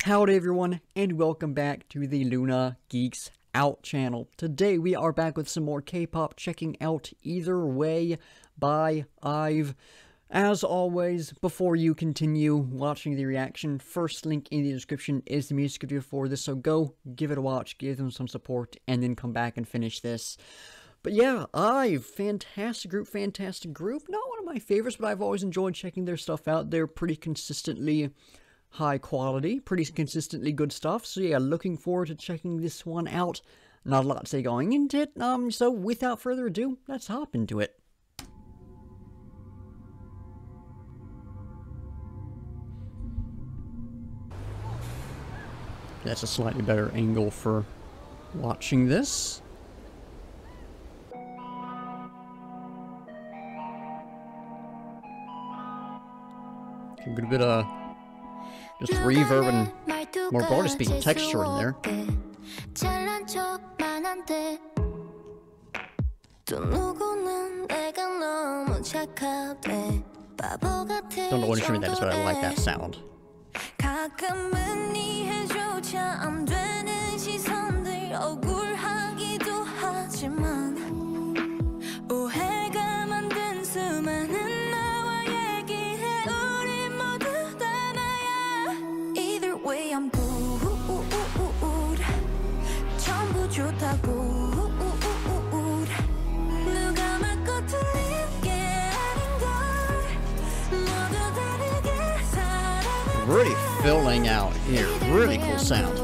Howdy everyone, and welcome back to the Luna Geeks Out channel. Today we are back with some more K-pop, checking out Either Way by IVE. As always, before you continue watching the reaction, first link in the description is the music video for this, so go give it a watch, give them some support, and then come back and finish this. But yeah, IVE, fantastic group. Not one of my favorites, but I've always enjoyed checking their stuff out. They're pretty consistently high quality, pretty consistently good stuff. So yeah, looking forward to checking this one out. Not a lot to say going into it. So without further ado, let's hop into it. That's a slightly better angle for watching this. A good bit of just reverb and, more broadly speaking, texture in there. Don't know what instrument that is, but I like that sound. Really filling out here, really cool sound.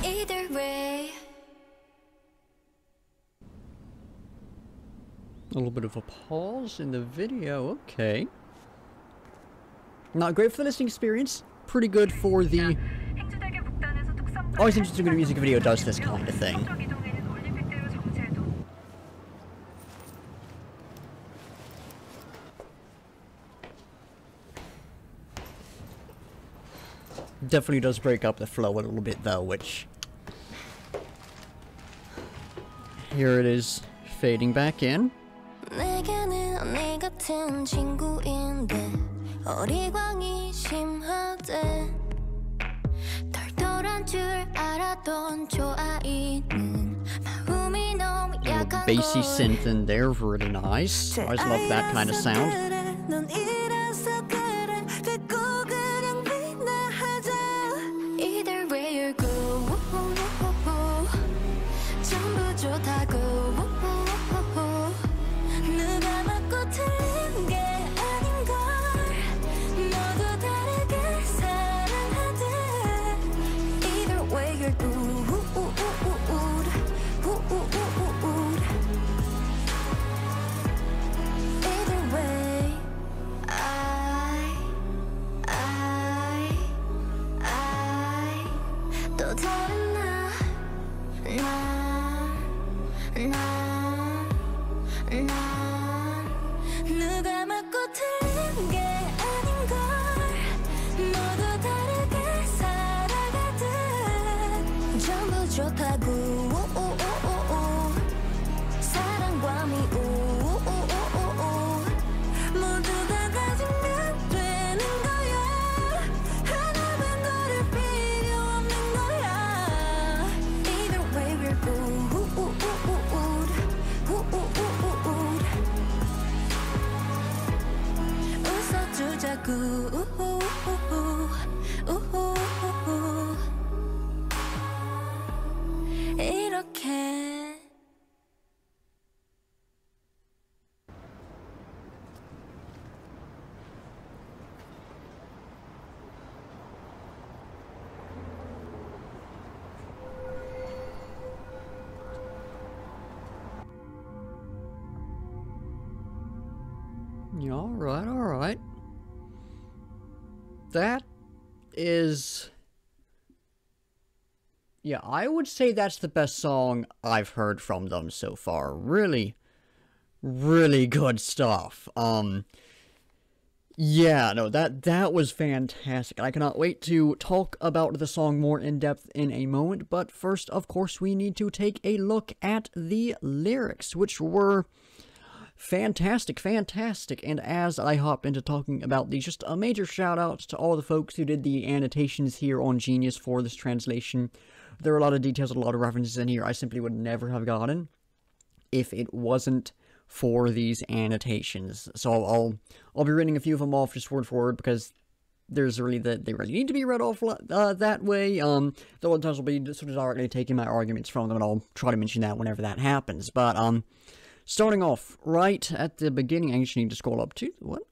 Either way. A little bit of a pause in the video, okay. Not great for the listening experience, pretty good for the... Always interesting when a music video does this kind of thing. Definitely does break up the flow a little bit though, which... Here it is, fading back in. Bassy synth in there, really nice. I always love that kind of sound. Alright. That is... Yeah, I would say that's the best song I've heard from them so far. Really, really good stuff. Yeah, no, that was fantastic. I cannot wait to talk about the song more in depth in a moment, but first, of course, we need to take a look at the lyrics, which were fantastic, fantastic. And as I hop into talking about these, just a major shout out to all the folks who did the annotations here on Genius for this translation. There are a lot of details, a lot of references in here I simply would never have gotten if it wasn't for these annotations. So I'll be reading a few of them off just word for word, because there's really they really need to be read off that way. The other times will be sort of directly taking my arguments from them, and I'll try to mention that whenever that happens. But starting off right at the beginning, I actually need to scroll up to what?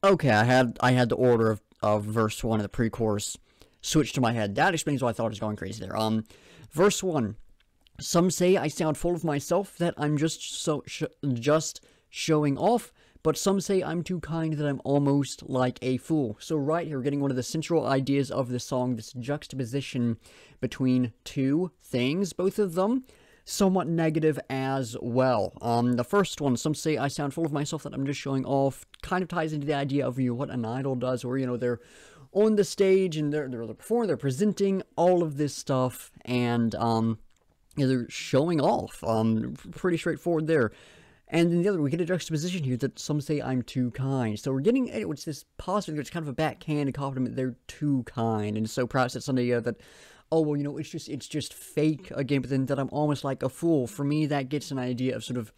Okay, I had the order of verse 1 of the pre-chorus switched to my head. That explains why I thought I was going crazy there. Verse 1. Some say I sound full of myself, that I'm just showing off, but some say I'm too kind, that I'm almost like a fool. So right here, we're getting one of the central ideas of the song, this juxtaposition between two things, both of them somewhat negative as well. The first one, some say I sound full of myself, that I'm just showing off, kind of ties into the idea of what an idol does, where, they're on the stage and they're performing, they're presenting all of this stuff, and they're showing off. Pretty straightforward there. And then the other, we get a juxtaposition here that some say I'm too kind. So we're getting, it's this positive, it's kind of a backhanded compliment, they're too kind. And so perhaps it's something that, oh, well, it's just fake again, but then that I'm almost like a fool. For me, that gets an idea of sort of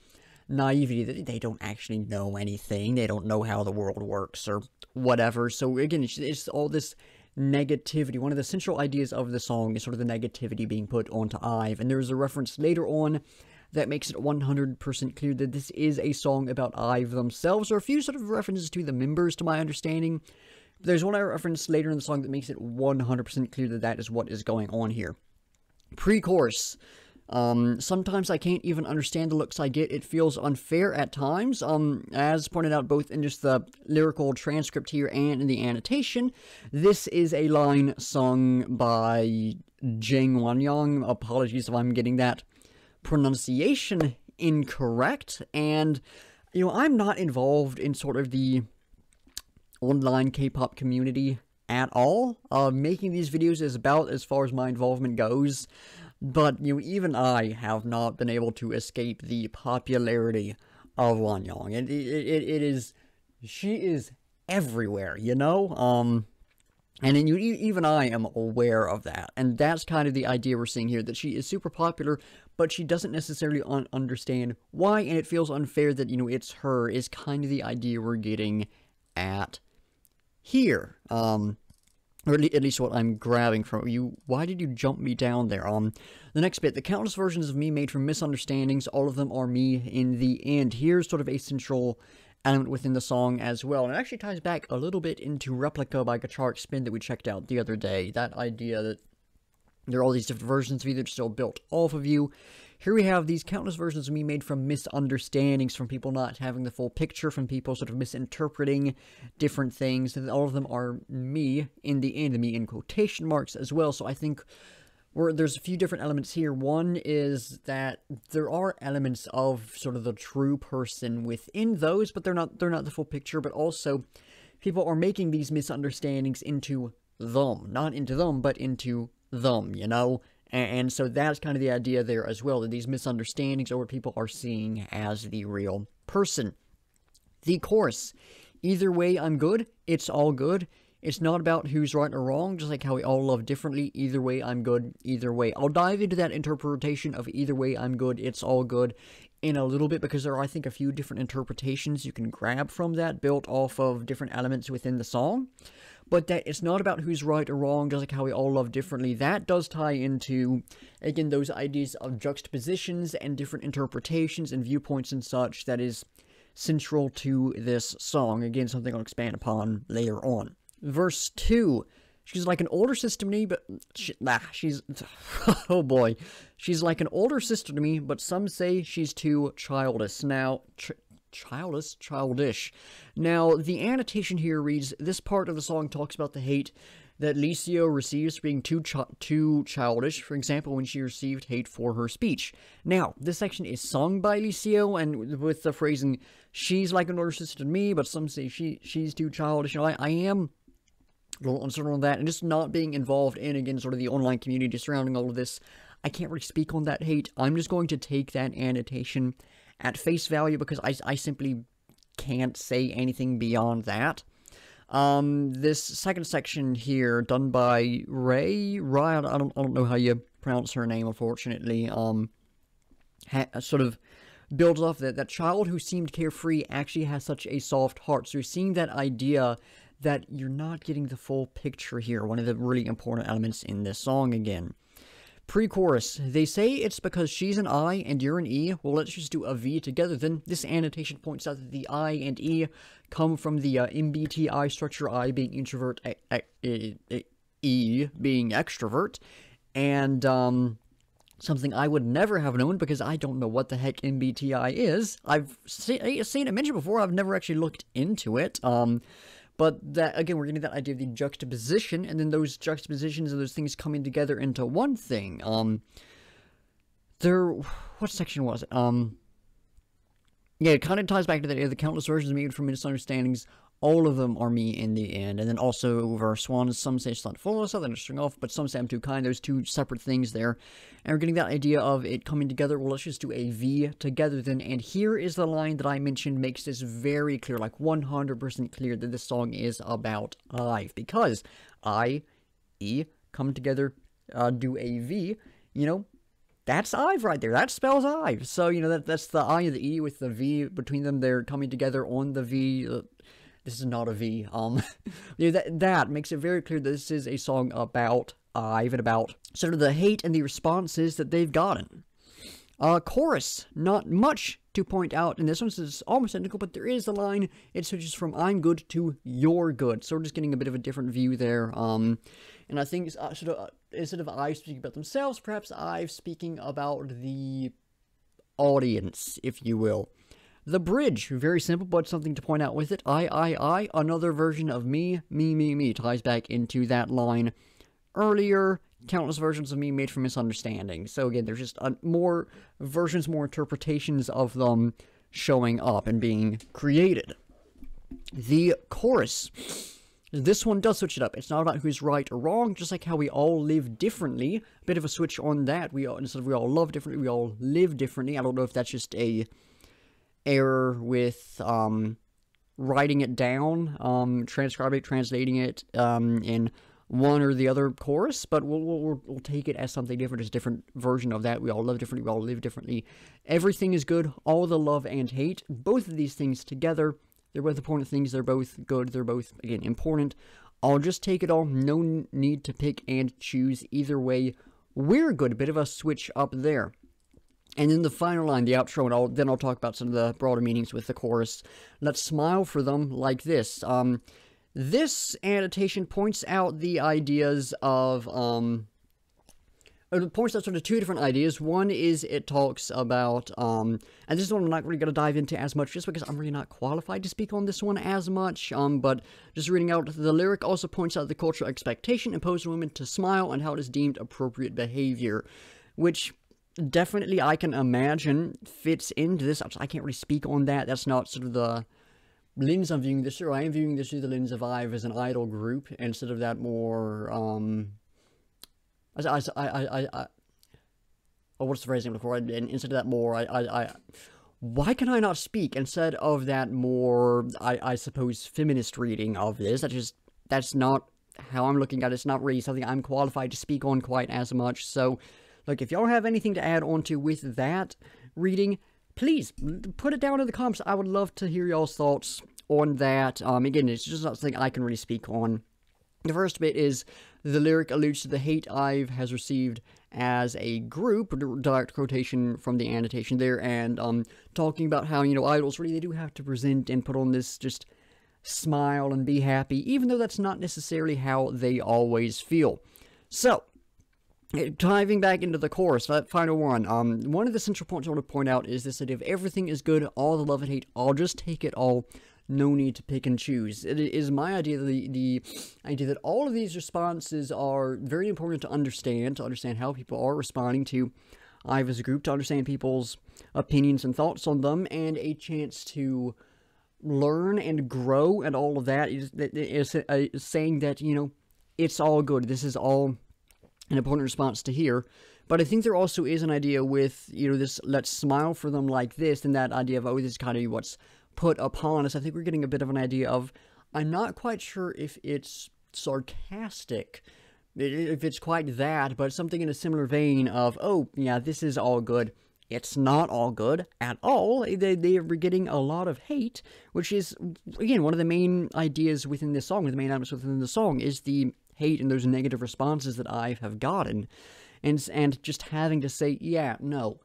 naivety, that they don't actually know anything, they don't know how the world works, or whatever. So again, it's all this negativity. One of the central ideas of the song is sort of the negativity being put onto IVE, and there's a reference later on that makes it 100% clear that this is a song about IVE themselves, or a few sort of references to the members, to my understanding. There's one I reference later in the song that makes it 100% clear that that is what is going on here. Pre-chorus. Sometimes I can't even understand the looks I get. It feels unfair at times. As pointed out both in just the lyrical transcript here and in the annotation, this is a line sung by Jing Wanyang. Apologies if I'm getting that pronunciation incorrect. And, I'm not involved in sort of the online K-pop community at all. Making these videos is about as far as my involvement goes. But, even I have not been able to escape the popularity of Wanyang. And she is everywhere, And then even I am aware of that. And that's kind of the idea we're seeing here, that she is super popular, but she doesn't necessarily understand why, and it feels unfair that, it's her, is kind of the idea we're getting at here. Or at least what I'm grabbing from you. Why did you jump me down there? The next bit, the countless versions of me made from misunderstandings, all of them are me in the end. Here's sort of a central element within the song as well. And it actually ties back a little bit into Replica by Guitar Spin that we checked out the other day. That idea that there are all these different versions of you that are still built off of you. Here we have these countless versions of me made from misunderstandings, from people not having the full picture, from people sort of misinterpreting different things, and all of them are me in the end, me in quotation marks as well. So I think there's a few different elements here. One is that there are elements of sort of the true person within those, but they're not the full picture. But also, people are making these misunderstandings into them, not into them, but into them, And so that's kind of the idea there as well, that these misunderstandings are what people are seeing as the real person. The chorus. Either way, I'm good. It's all good. It's not about who's right or wrong, just like how we all love differently. Either way, I'm good. Either way. I'll dive into that interpretation of either way, I'm good. It's all good in a little bit, because there are, I think, a few different interpretations you can grab from that, built off of different elements within the song. But that it's not about who's right or wrong, just like how we all love differently. That does tie into, again, those ideas of juxtapositions and different interpretations and viewpoints and such that is central to this song. Again, something I'll expand upon later on. Verse 2. She's like an older sister to me, but she's oh boy. She's like an older sister to me, but some say she's too childish. Now, childish. Now, the annotation here reads, this part of the song talks about the hate that Licio receives for being too childish, for example, when she received hate for her speech. Now, this section is sung by Licio, and with the phrasing, she's like an older sister to me, but some say she's too childish. I am a little uncertain on that, and just not being involved in, again, sort of the online community surrounding all of this, I can't really speak on that hate. I'm just going to take that annotation at face value because I simply can't say anything beyond that. This second section here, done by Ryan, I don't know how you pronounce her name, unfortunately, sort of builds off that child who seemed carefree actually has such a soft heart. So you're seeing that idea that you're not getting the full picture here, one of the really important elements in this song again. Pre-chorus, they say it's because she's an I and you're an E. Well, let's just do a V together. Then this annotation points out that the I and E come from the MBTI structure, I being introvert, E being extrovert. And something I would never have known because I don't know what the heck MBTI is. I've seen it mentioned before. I've never actually looked into it. But that, again, we're getting that idea of the juxtaposition, and then those juxtapositions and those things coming together into one thing. What section was it? Yeah, it kind of ties back to that, the countless versions made from misunderstandings, all of them are me in the end. And then also verse 1, some say it's not full, so then string off, but some say I'm too kind. Those two separate things there. And we're getting that idea of it coming together. Well, let's just do a V together then. And here is the line that I mentioned, makes this very clear, like 100% clear that this song is about IVE. Because I, E, come together, do a V, you know, that's IVE right there. That spells IVE. So, you know, that's the I and the E with the V between them. They're coming together on the V. This is not a V. You know, that makes it very clear that this is a song about IVE and about sort of the hate and the responses that they've gotten. Chorus, not much to point out in this one. So it's almost identical, but there is a line. It switches from I'm good to you're good. So we're just getting a bit of a different view there. And I think instead of IVE speaking about themselves, perhaps IVE speaking about the audience, if you will. The bridge, very simple, but something to point out with it. I, another version of me, me, ties back into that line earlier. Countless versions of me made from misunderstanding. So again, there's just more versions, more interpretations of them showing up and being created. The chorus. This one does switch it up. It's not about who's right or wrong, just like how we all live differently. A bit of a switch on that. Instead of we all love differently, we all live differently. I don't know if that's just a error with writing it down, translating it in one or the other chorus, but we'll take it as something different, as a different version of that. We all love differently, we all live differently. Everything is good, all the love and hate, both of these things together, they're both important things, they're both good, they're both, again, important. I'll just take it all, no need to pick and choose either way. We're good, a bit of a switch up there. And then the final line, the outro, and then I'll talk about some of the broader meanings with the chorus. Let's smile for them like this. This annotation points out the ideas of, it points out sort of two different ideas. One is it talks about, and this is one I'm not really going to dive into as much just because I'm really not qualified to speak on this one as much, but just reading out, the lyric also points out the cultural expectation imposed on women to smile and how it is deemed appropriate behavior, which definitely I can imagine fits into this. I can't really speak on that. That's not sort of the lens I'm viewing this through. I am viewing this through the lens of IVE as an idol group instead of that more, what's the phrase I'm looking for? And instead of that more, why can I not speak? Instead of that more, I suppose, feminist reading of this, that's not how I'm looking at it. It's not really something I'm qualified to speak on quite as much. So, look, if y'all have anything to add on to with that reading, please put it down in the comments. I would love to hear y'all's thoughts on that. Again, it's just not something I can really speak on. The first bit is the lyric alludes to the hate IVE has received as a group, direct quotation from the annotation there, and talking about how, you know, idols really, they do have to present and put on this just smile and be happy, even though that's not necessarily how they always feel. So, diving back into the chorus, that final one, one of the central points I want to point out is this idea of everything is good, all the love and hate, I'll just take it all, no need to pick and choose. It is my idea, the idea that all of these responses are very important to understand how people are responding to IVE as a group, to understand people's opinions and thoughts on them, and a chance to learn and grow, and all of that is saying that, you know, it's all good, this is all an important response to hear, But I think there also is an idea with, you know, this let's smile for them like this, and that idea of, oh, this is kind of what's put upon us. I think we're getting a bit of an idea of, I'm not quite sure if it's sarcastic, if it's quite that, but something in a similar vein of, oh, yeah, this is all good. It's not all good at all. They are getting a lot of hate, which is, again, one of the main ideas within this song, the main elements within the song, is the hate and those negative responses that I have gotten. And just having to say, yeah, no,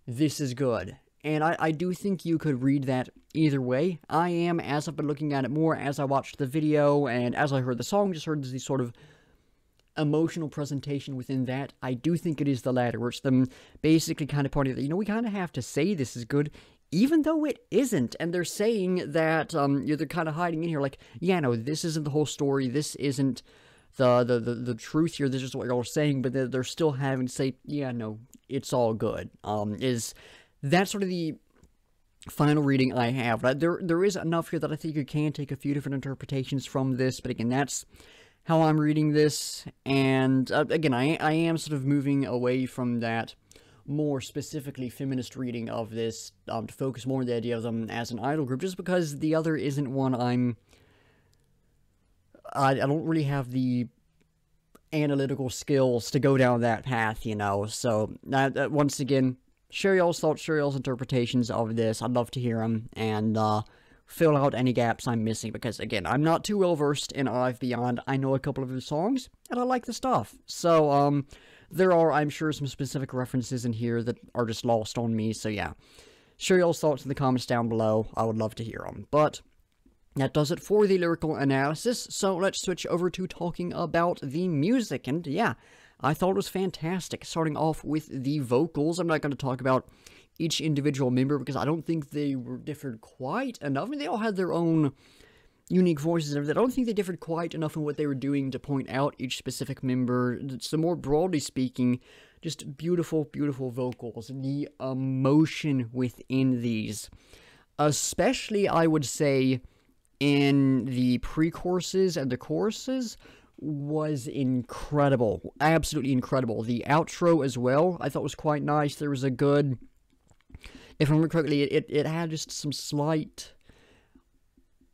this is good. And I do think you could read that either way. I am, as I've been looking at it more, as I watched the video, and as I heard the song, just heard this sort of emotional presentation within that, I do think it is the latter, where it's them basically kind of pointing that, you know, we kind of have to say this is good, even though it isn't, and they're saying that, they're kind of hiding in here, like, yeah, no, this isn't the whole story, this isn't the truth here, this is what you're saying, but they're still having to say, yeah, no, it's all good, is that sort of the final reading I have. There is enough here that I think you can take a few different interpretations from this, but again, that's how I'm reading this, and again, I am sort of moving away from that more specifically feminist reading of this, to focus more on the idea of them as an idol group, just because the other isn't one I don't really have the analytical skills to go down that path, you know, so, once again, share y'all's thoughts, share y'all's interpretations of this. I'd love to hear them, and, fill out any gaps I'm missing, because, again, I'm not too well-versed in IVE Beyond. I know a couple of the songs, and I like the stuff. So, there are, I'm sure, some specific references in here that are just lost on me, so yeah. Share y'all's thoughts in the comments down below. I would love to hear them. But that does it for the lyrical analysis, so let's switch over to talking about the music, and yeah, I thought it was fantastic. Starting off with the vocals, I'm not going to talk about each individual member, because I don't think they were differed quite enough. I mean, they all had their own unique voices and everything. I don't think they differed quite enough in what they were doing to point out each specific member. So more broadly speaking, just beautiful, beautiful vocals, and the emotion within these. Especially, I would say, in the pre-choruses and the choruses, was incredible. Absolutely incredible. The outro as well, I thought was quite nice. There was a good, if I remember correctly, it had just some slight,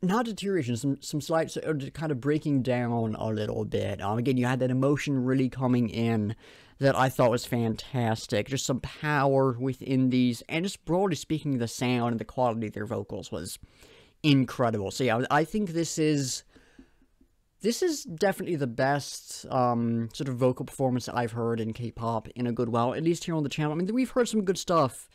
not deterioration, some slight kind of breaking down a little bit. Again, you had that emotion really coming in that I thought was fantastic. Just some power within these, and just broadly speaking, the sound and the quality of their vocals was incredible. So yeah, I think this is definitely the best sort of vocal performance I've heard in K-pop in a good while, at least here on the channel. I mean, we've heard some good stuff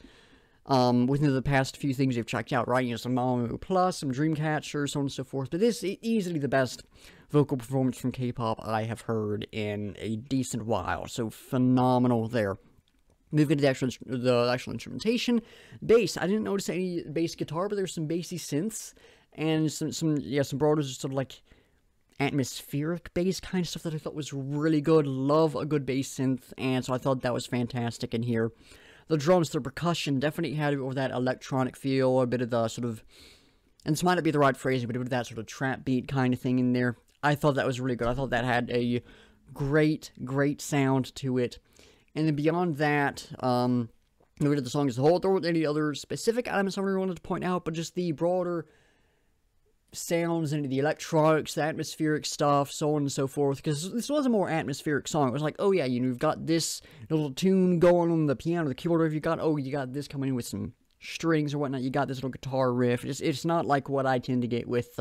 within the past few things we've checked out, right? You know, some Mamamoo Plus, some Dreamcatcher, so on and so forth. But this is easily the best vocal performance from K-pop I have heard in a decent while. So phenomenal there. Moving to the actual instrumentation, bass. I didn't notice any bass guitar, but there's some bassy synths and some broader sort of like atmospheric bass kind of stuff that I thought was really good. Love a good bass synth, and so I thought that was fantastic in here. The drums, the percussion definitely had over that electronic feel, a bit of the sort of, and this might not be the right phrasing, but a bit of that sort of trap beat kind of thing in there. I thought that was really good. I thought that had a great, great sound to it. And then beyond that, moving to the song as a whole, there weren't any other specific elements I really wanted to point out, but just the broader sounds and the electronics, the atmospheric stuff, so on and so forth, because this was a more atmospheric song. It was like, oh yeah, you know, you've got this little tune going on the piano, the keyboard riff, you got this coming in with some strings or whatnot, you got this little guitar riff. It's not like what I tend to get with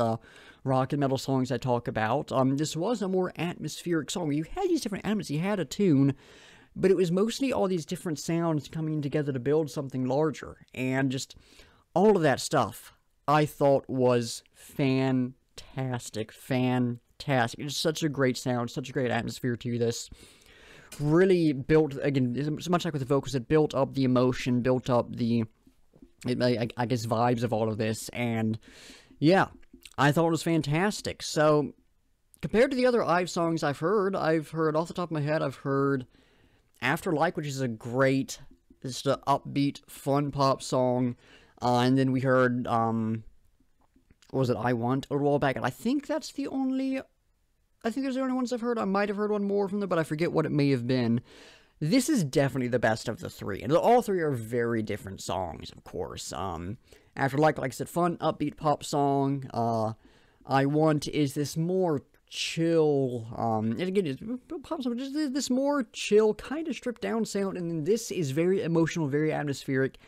rock and metal songs I talk about. This was a more atmospheric song, where you had these different elements, you had a tune, but it was mostly all these different sounds coming together to build something larger, and just all of that stuff I thought was fantastic. It's such a great sound, such a great atmosphere to this. Really built, again, so much like with the vocals, it built up the emotion, built up the, I guess, vibes of all of this, and yeah, I thought it was fantastic. So, compared to the other IVE songs I've heard off the top of my head, I've heard After Like, which is a great, just an upbeat, fun pop song. And then we heard, what was it, I Want, a while back, and I think that's the only, I think there's the only ones I've heard. I might have heard one more from there, but I forget what it may have been. this is definitely the best of the three. And all three are very different songs, of course. After like I said, fun, upbeat pop song. I Want is this more chill, and again, it's pop song, just this more chill, kind of stripped down sound, and then this is very emotional, very atmospheric.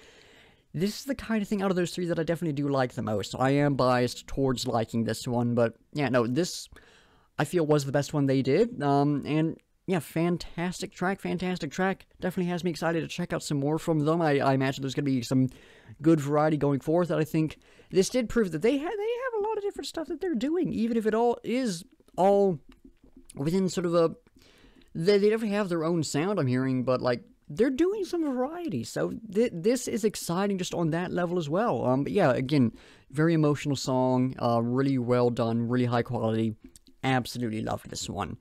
This is the kind of thing out of those three that I definitely do like the most. I am biased towards liking this one, but yeah, no, this, I feel, was the best one they did, and yeah, fantastic track. Definitely has me excited to check out some more from them. I imagine there's going to be some good variety going forth, and I think this did prove that they have a lot of different stuff that they're doing, even if it all is all within sort of a, they definitely have their own sound, I'm hearing, but like, they're doing some variety, so this is exciting just on that level as well. But yeah, again, very emotional song, really well done, really high quality, absolutely love this one.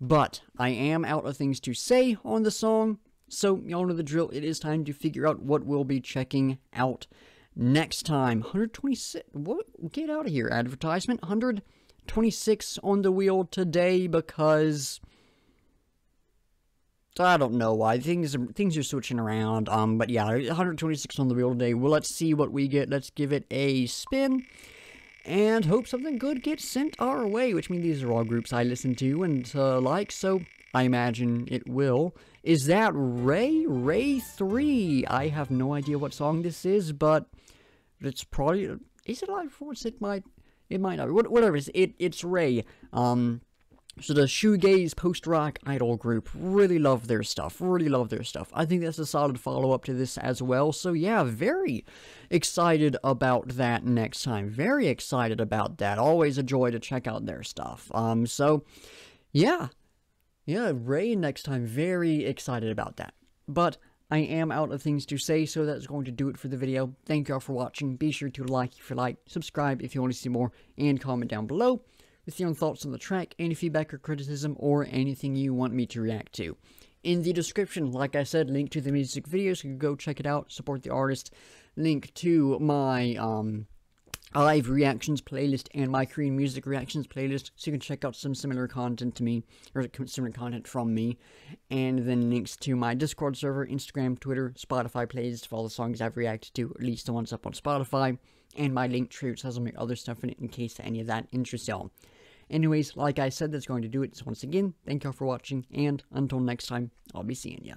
But I am out of things to say on the song, so y'all know the drill. It is time to figure out what we'll be checking out next time. 126, what? Get out of here, advertisement. 126 on the wheel today because I don't know why. Things are switching around. But yeah, 126 on the wheel today. Well, let's see what we get. Let's give it a spin and hope something good gets sent our way, which means these are all groups I listen to and like, so I imagine it will. Is that Ray? Ray 3. I have no idea what song this is, but it's probably, is it Live Performance? It might not be. Whatever it is, it's Ray. So the shoegaze post-rock idol group, really love their stuff, I think that's a solid follow-up to this as well, so yeah, very excited about that next time, very excited about that, always a joy to check out their stuff, so, yeah, Ray next time, very excited about that, but I am out of things to say, so that's going to do it for the video. Thank you all for watching, be sure to like if you like, subscribe if you want to see more, and comment down below with your own thoughts on the track, any feedback or criticism, or anything you want me to react to. In the description, like I said, link to the music video, so you can go check it out, support the artist, link to my IVE reactions playlist and my Korean music reactions playlist, so you can check out some similar content to me, or similar content from me, and then links to my Discord server, Instagram, Twitter, Spotify playlist for all the songs I've reacted to, at least the ones up on Spotify, and my link tree, which has all my other stuff in it in case any of that interests y'all. Anyways, like I said, that's going to do it. So once again, thank y'all for watching, and until next time, I'll be seeing ya.